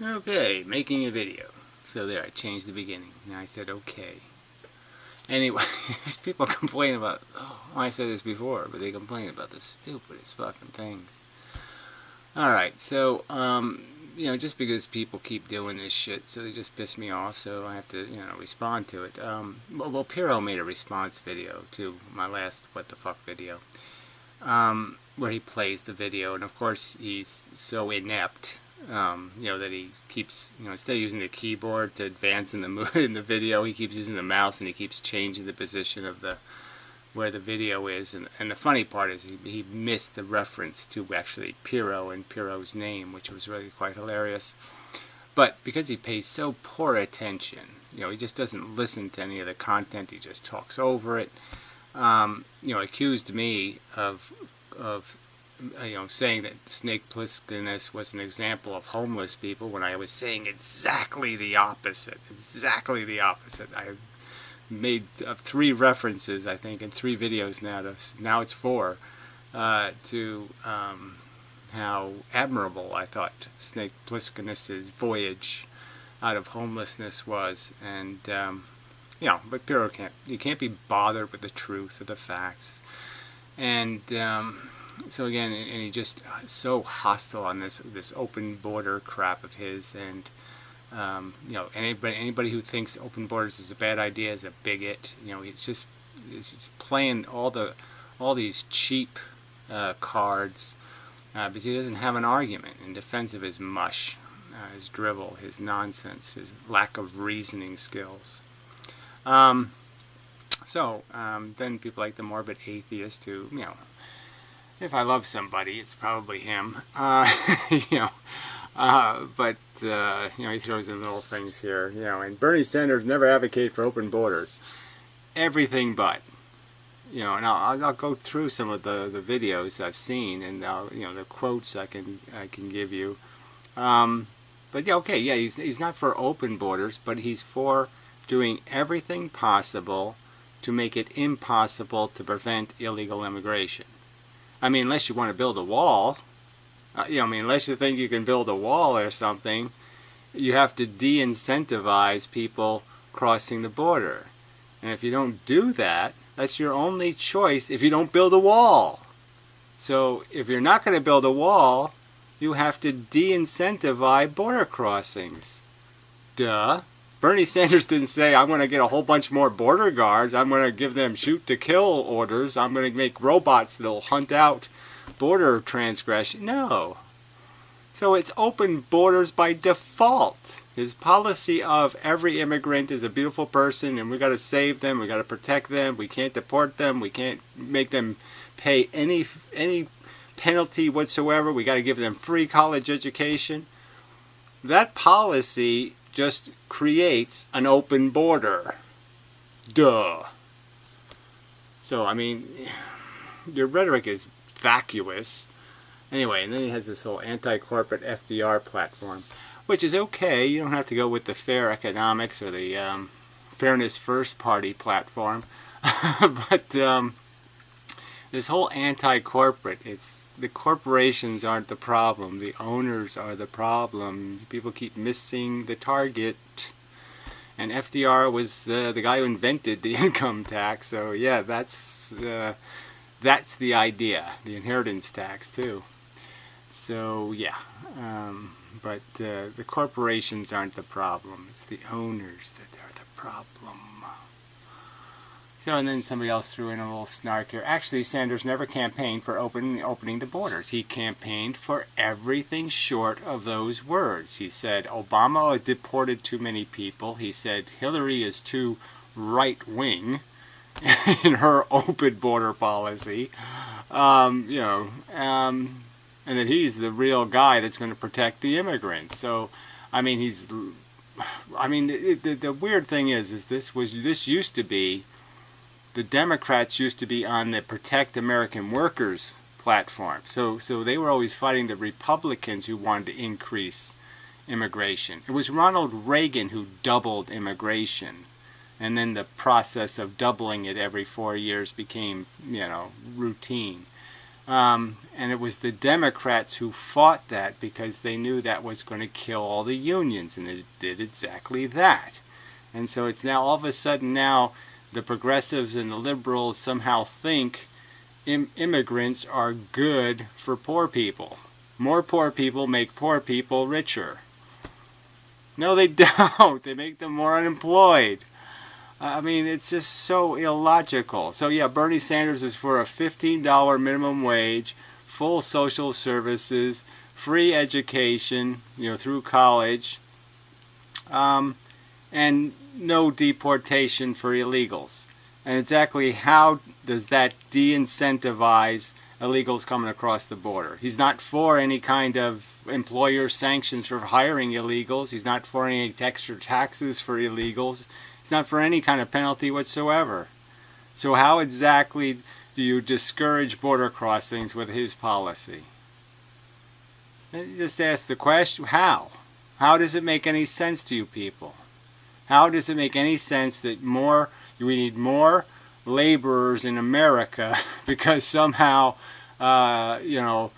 Okay, making a video. So there, I changed the beginning. Now I said okay. Anyway, people complain about, oh, I said this before, but they complain about the stupidest fucking things. Alright, so, just because people keep doing this shit, so they just piss me off, so I have to, respond to it. Well, Piro made a response video to my last What the Fuck video, where he plays the video, and of course he's so inept, that he keeps, instead of using the keyboard to advance in the video, he keeps using the mouse and he keeps changing the position of where the video is. And the funny part is he missed the reference to actually Piro and Piro's name, which was really quite hilarious. But because he pays so poor attention, he just doesn't listen to any of the content, he just talks over it. Accused me of saying that Snake Plisskeness was an example of homeless people when I was saying exactly the opposite. Exactly the opposite. I made 3 references, I think, in 3 videos now it's 4, to how admirable I thought Snake Plisskeness' voyage out of homelessness was. And, but Piro can't be bothered with the truth of the facts. And, so again, and he just so hostile on this open border crap of his, and anybody who thinks open borders is a bad idea is a bigot. It's just playing all these cheap cards because he doesn't have an argument in defense of his mush, his drivel, his nonsense, his lack of reasoning skills. Then people like the morbid atheist who, if I love somebody, it's probably him. He throws in little things here, and Bernie Sanders never advocated for open borders. Everything but. And I'll go through some of the videos I've seen, and the quotes I can give you. He's not for open borders, but he's for doing everything possible to make it impossible to prevent illegal immigration. I mean, unless you want to build a wall, unless you think you can build a wall or something, you have to de-incentivize people crossing the border. And if you don't do that, that's your only choice if you don't build a wall. So if you're not going to build a wall, you have to de-incentivize border crossings. Duh. Bernie Sanders didn't say, I'm going to get a whole bunch more border guards, I'm going to give them shoot-to-kill orders, I'm going to make robots that'll hunt out border transgression. No. So it's open borders by default. His policy of every immigrant is a beautiful person and we got to save them, we got to protect them, we can't deport them, we can't make them pay any penalty whatsoever, we got to give them free college education. That policy just creates an open border. Duh. So, your rhetoric is vacuous. Anyway, and then he has this whole anti-corporate FDR platform, which is okay. You don't have to go with the fair economics or the Fairness First Party platform. But this whole anti-corporate, the corporations aren't the problem, the owners are the problem. People keep missing the target. And FDR was the guy who invented the income tax, so yeah, that's the idea, the inheritance tax too. So yeah, but the corporations aren't the problem, it's the owners that are the problem. So, and then somebody else threw in a little snark here. Actually, Sanders never campaigned for opening the borders. He campaigned for everything short of those words. He said Obama deported too many people. He said Hillary is too right-wing in her open border policy. And that he's the real guy that's going to protect the immigrants. So, the weird thing is this used to be. The Democrats used to be on the Protect American Workers platform. So they were always fighting the Republicans who wanted to increase immigration. It was Ronald Reagan who doubled immigration. And then the process of doubling it every 4 years became, routine. And it was the Democrats who fought that because they knew that was going to kill all the unions, and it did exactly that. And so it's now all of a sudden now the progressives and the liberals somehow think immigrants are good for poor people. More poor people make poor people richer. No, they don't. They make them more unemployed. I mean, it's just so illogical. So yeah, Bernie Sanders is for a $15 minimum wage, full social services, free education, through college, and no deportation for illegals. And exactly how does that de-incentivize illegals coming across the border? He's not for any kind of employer sanctions for hiring illegals. He's not for any extra taxes for illegals. He's not for any kind of penalty whatsoever. So how exactly do you discourage border crossings with his policy? Just ask the question, how? How does it make any sense to you people? How does it make any sense that we need more laborers in America because somehow, the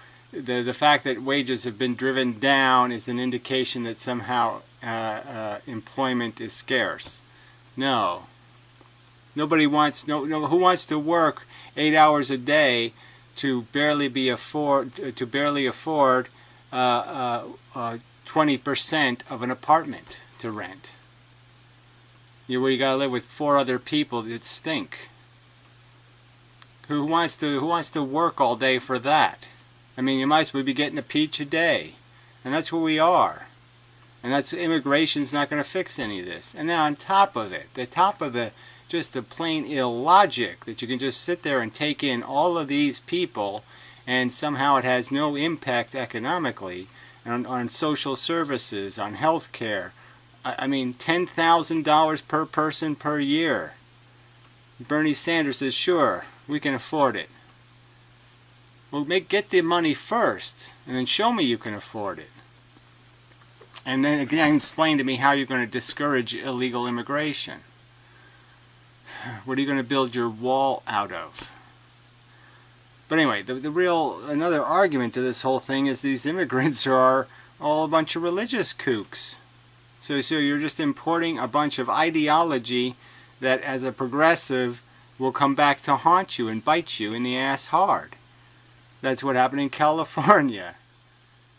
fact that wages have been driven down is an indication that somehow employment is scarce? No. Nobody wants, who wants to work 8 hours a day to barely afford 20% of an apartment to rent? Where you gotta live with 4 other people that stink. Who wants to work all day for that? I mean, you might as well be getting a peach a day, and that's where we are. And that's immigration's not going to fix any of this. And then on top of it, just the plain illogic that you can just sit there and take in all of these people, and somehow it has no impact economically on social services, on health care. I mean, $10,000 per person per year. Bernie Sanders says, sure, we can afford it. Well, get the money first, and then show me you can afford it. And then again, explain to me how you're going to discourage illegal immigration. What are you going to build your wall out of? But anyway, another argument to this whole thing is these immigrants are all a bunch of religious kooks. So you're just importing a bunch of ideology that as a progressive will come back to haunt you and bite you in the ass hard. That's what happened in California.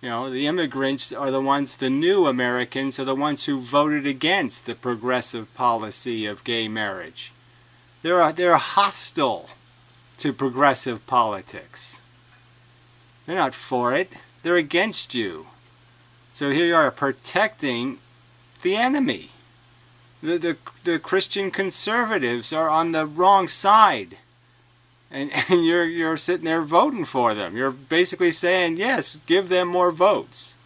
The immigrants are the new Americans are the ones who voted against the progressive policy of gay marriage. They're hostile to progressive politics. They're not for it. They're against you. So here you are protecting the enemy. The Christian conservatives are on the wrong side. And you're sitting there voting for them. You're basically saying, yes, give them more votes.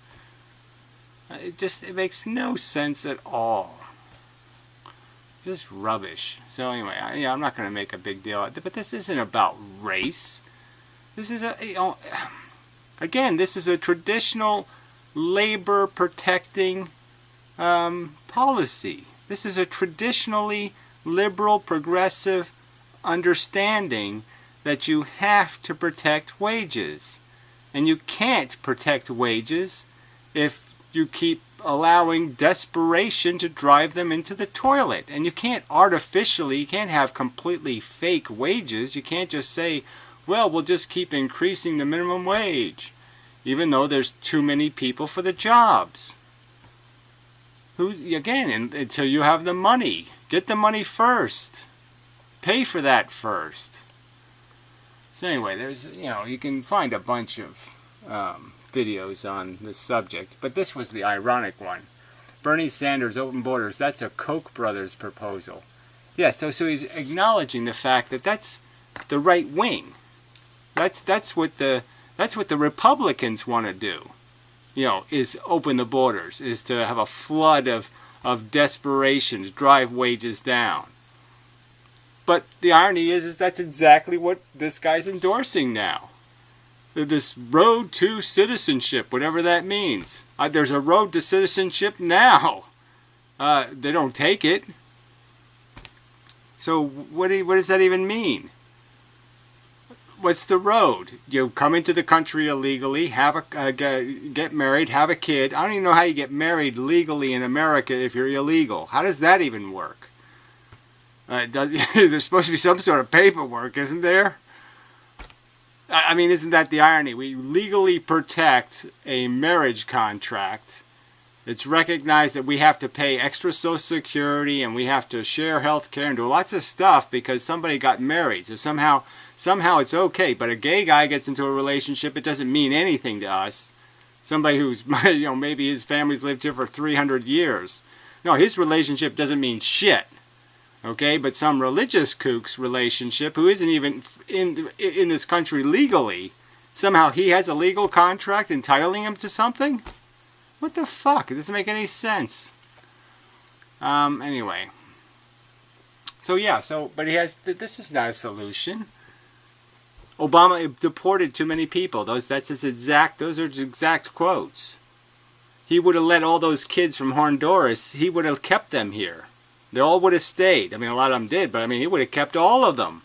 It makes no sense at all. Just rubbish. So anyway, I'm not going to make a big deal out of it, but this isn't about race. This is again, this is a traditional labor protecting policy. This is a traditionally liberal, progressive understanding that you have to protect wages. And you can't protect wages if you keep allowing desperation to drive them into the toilet. And you can't you can't have completely fake wages. You can't just say, well, we'll just keep increasing the minimum wage, even though there's too many people for the jobs. Until you have the money. Get the money first. Pay for that first. So anyway, you can find a bunch of videos on this subject, but this was the ironic one. Bernie Sanders, open borders, that's a Koch brothers proposal. Yeah, so he's acknowledging the fact that that's the right wing. That's what the Republicans want to do. Is open the borders, is to have a flood of desperation to drive wages down. But the irony is that's exactly what this guy's endorsing now. This road to citizenship, whatever that means. There's a road to citizenship now. They don't take it. So what does that even mean? what's the road? You come into the country illegally, have a get married, have a kid. I don't even know how you get married legally in America if you're illegal. How does that even work? There's supposed to be some sort of paperwork, isn't there? I mean, isn't that the irony? We legally protect a marriage contract. It's recognized that we have to pay extra Social Security and we have to share health care and do lots of stuff because somebody got married. So somehow it's okay. But a gay guy gets into a relationship, it doesn't mean anything to us. Somebody who's, maybe his family's lived here for 300 years. No, his relationship doesn't mean shit. Okay, but some religious kook's relationship, who isn't even in this country legally, somehow he has a legal contract entitling him to something? What the fuck? It doesn't make any sense. Anyway. So yeah, but he has, this is not a solution. Obama deported too many people. Those are his exact quotes. He would have let all those kids from Honduras, he would have kept them here. They all would have stayed. I mean, a lot of them did, but I mean, he would have kept all of them.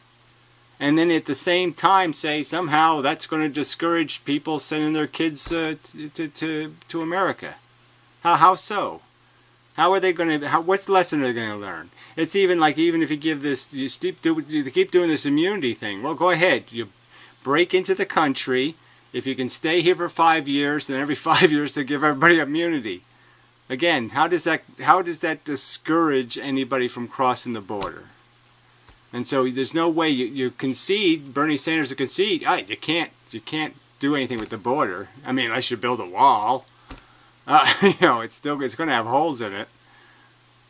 And then at the same time say somehow that's going to discourage people sending their kids to America. How so? How are they going to? What lesson are they going to learn? It's even like if you give this, you keep doing this immunity thing. Well, go ahead. You break into the country. If you can stay here for 5 years, then every 5 years they give everybody immunity. Again, how does that discourage anybody from crossing the border? And so there's no way you concede. Bernie Sanders will concede. You can't do anything with the border. I mean, unless you build a wall. It's going to have holes in it.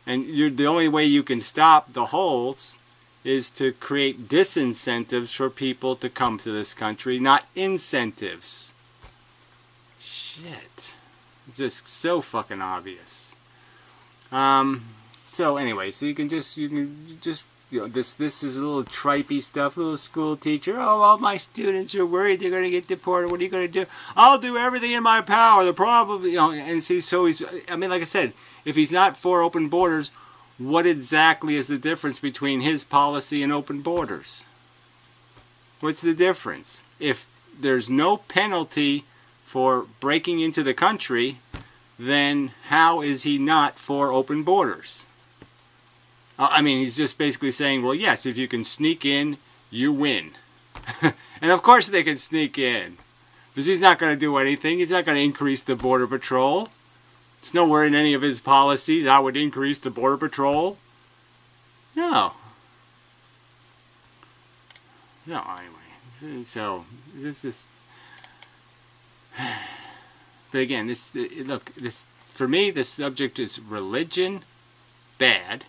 And the only way you can stop the holes is to create disincentives for people to come to this country, not incentives. Shit. It's just so fucking obvious. So anyway, so you can just this is a little tripey stuff, a little school teacher. Oh, all my students are worried they're going to get deported. What are you going to do? I'll do everything in my power. The problem, and see, so he's, I mean, like I said, if he's not for open borders, what exactly is the difference between his policy and open borders? What's the difference? If there's no penalty for breaking into the country, then how is he not for open borders? I mean, he's just basically saying, well, yes, if you can sneak in, you win. And of course they can sneak in. Because he's not going to do anything. He's not going to increase the Border Patrol. It's nowhere in any of his policies, I would increase the Border Patrol. No. No, anyway. So, this is... But again, for me, this subject is religion, bad.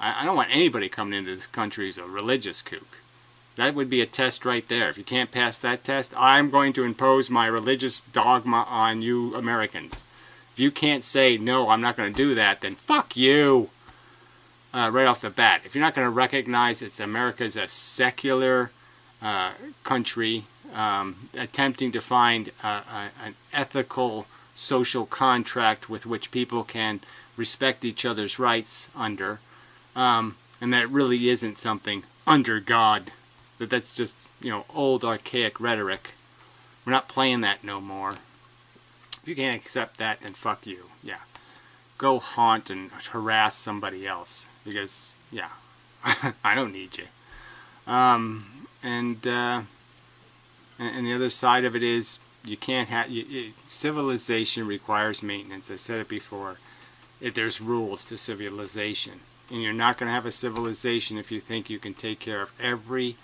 I don't want anybody coming into this country as a religious kook. That would be a test right there. If you can't pass that test, I'm going to impose my religious dogma on you Americans. If you can't say, no, I'm not going to do that, then fuck you. Right off the bat. If you're not going to recognize that America is a secular country, attempting to find an ethical social contract with which people can respect each other's rights under, and that it really isn't something under God, that's just, old archaic rhetoric. We're not playing that no more. If you can't accept that, then fuck you. Yeah, go haunt and harass somebody else, because I don't need you. And the other side of it is, you can't have... civilization requires maintenance. I said it before. There's rules to civilization. And you're not going to have a civilization if you think you can take care of every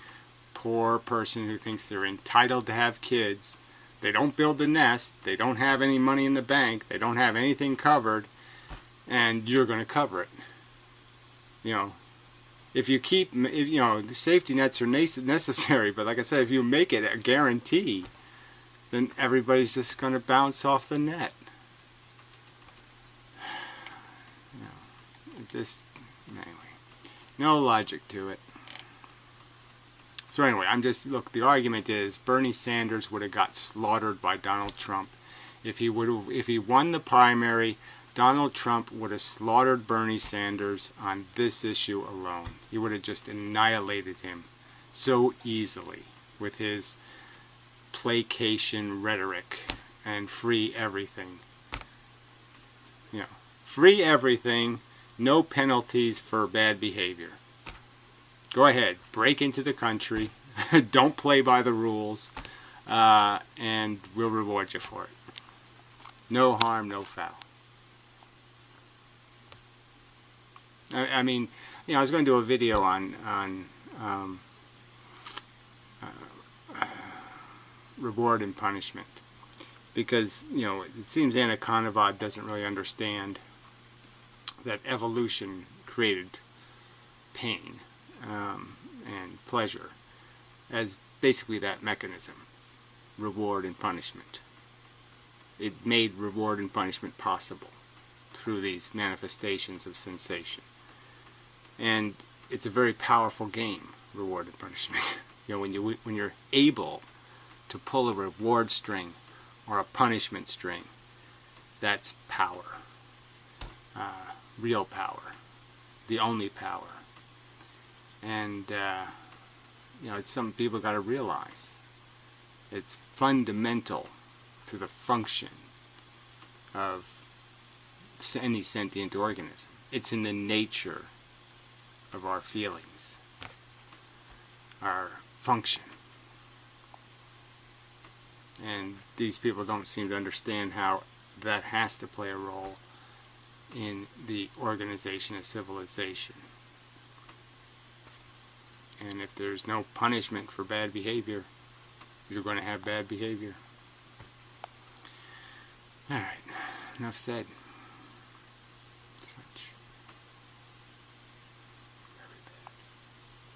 poor person who thinks they're entitled to have kids. They don't build the nest. They don't have any money in the bank. They don't have anything covered. And you're going to cover it. If you keep... the safety nets are necessary. But like I said, if you make it a guarantee, then everybody's just going to bounce off the net. Anyway, no logic to it. So anyway, the argument is Bernie Sanders would have got slaughtered by Donald Trump. If he won the primary, Donald Trump would have slaughtered Bernie Sanders on this issue alone. He would have just annihilated him so easily with his placation rhetoric and free everything. You know, free everything, no penalties for bad behavior. Go ahead, break into the country, don't play by the rules, and we'll reward you for it. No harm, no foul. I mean, you know, I was going to do a video on reward and punishment, because, you know, it seems Anna Konovad doesn't really understand that evolution created pain and pleasure as basically that mechanism, reward and punishment. It made reward and punishment possible through these manifestations of sensation. And it's a very powerful game, reward and punishment. You know, when you're able to pull a reward string or a punishment string, that's power, real power, the only power. And you know, it's something people got to realize. It's fundamental to the function of any sentient organism. It's in the nature of our feelings, our function. And these people don't seem to understand how that has to play a role in the organization of civilization. And if there's no punishment for bad behavior, you're going to have bad behavior. Alright, enough said.